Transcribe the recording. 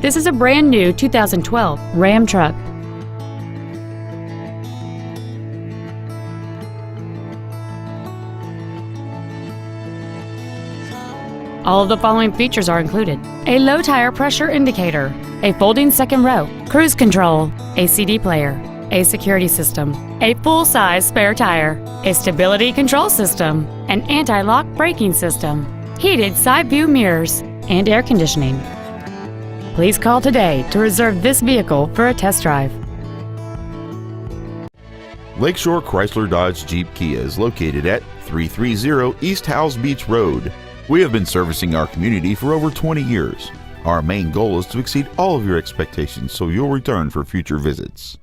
This is a brand new 2012 Ram truck. All of the following features are included: a low tire pressure indicator, a folding second row, cruise control, a CD player, a security system, a full-size spare tire, a stability control system, an anti-lock braking system, heated side view mirrors, and air conditioning. Please call today to reserve this vehicle for a test drive. Lakeshore Chrysler Dodge Jeep Kia is located at 330 East Howze Beach Road. We have been servicing our community for over 20 years. Our main goal is to exceed all of your expectations so you'll return for future visits.